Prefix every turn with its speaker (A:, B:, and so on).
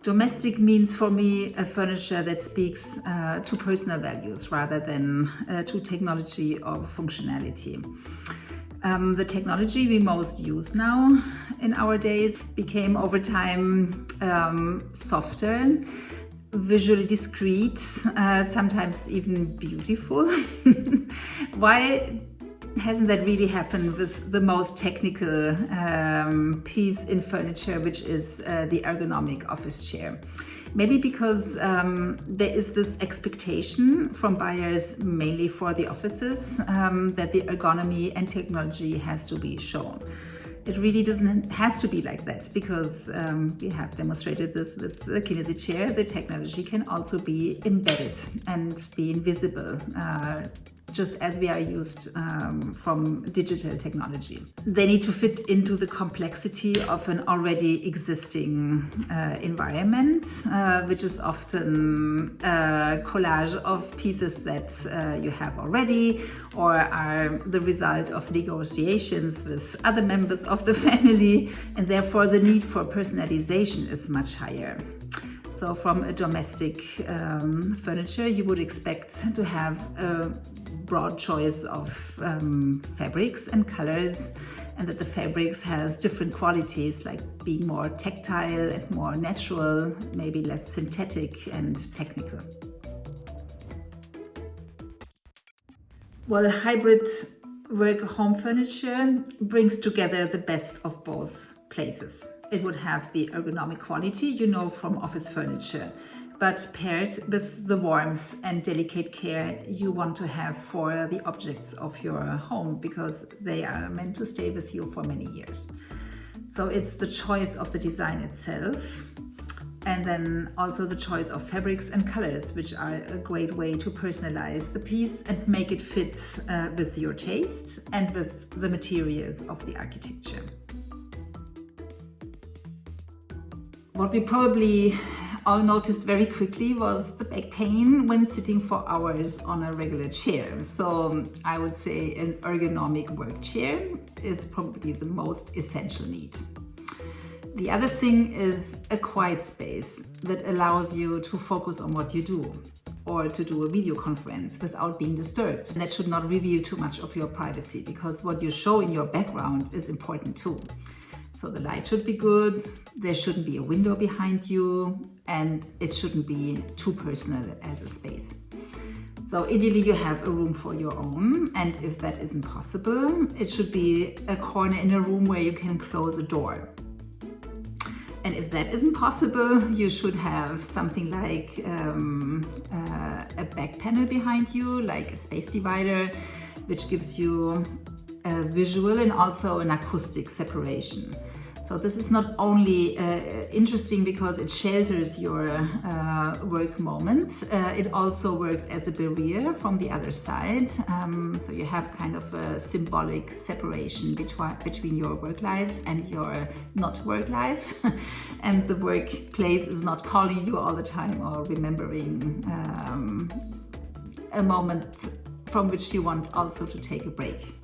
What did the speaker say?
A: Domestic means for me a furniture that speaks to personal values rather than to technology or functionality. The technology we most use now in our days became over time softer, visually discreet, sometimes even beautiful. Why hasn't that really happened with the most technical piece in furniture, which is the ergonomic office chair? Maybe because there is this expectation from buyers, mainly for the offices, that the ergonomy and technology has to be shown. It really has to be like that, because we have demonstrated this with the Kinesis chair. The technology can also be embedded and be invisible, just as we are used from digital technology. They need to fit into the complexity of an already existing environment, which is often a collage of pieces that you have already, or are the result of negotiations with other members of the family, and therefore the need for personalization is much higher. So from a domestic furniture, you would expect to have a broad choice of fabrics and colors, and that the fabrics has different qualities, like being more tactile and more natural, maybe less synthetic and technical. Well, hybrid work home furniture brings together the best of both places. It would have the ergonomic quality you know from office furniture, but paired with the warmth and delicate care you want to have for the objects of your home, because they are meant to stay with you for many years. So it's the choice of the design itself, and then also the choice of fabrics and colors, which are a great way to personalize the piece and make it fit with your taste and with the materials of the architecture. What we probably all noticed very quickly was the back pain when sitting for hours on a regular chair. So I would say an ergonomic work chair is probably the most essential need. The other thing is a quiet space that allows you to focus on what you do, or to do a video conference without being disturbed. And that should not reveal too much of your privacy, because what you show in your background is important too. So the light should be good, there shouldn't be a window behind you, and it shouldn't be too personal as a space. So ideally you have a room for your own, and if that isn't possible, it should be a corner in a room where you can close a door. And if that isn't possible, you should have something like a back panel behind you, like a space divider, which gives you a visual and also an acoustic separation. So this is not only interesting because it shelters your work moments, it also works as a barrier from the other side. So you have kind of a symbolic separation between your work life and your not work life. And the workplace is not calling you all the time or remembering a moment from which you want also to take a break.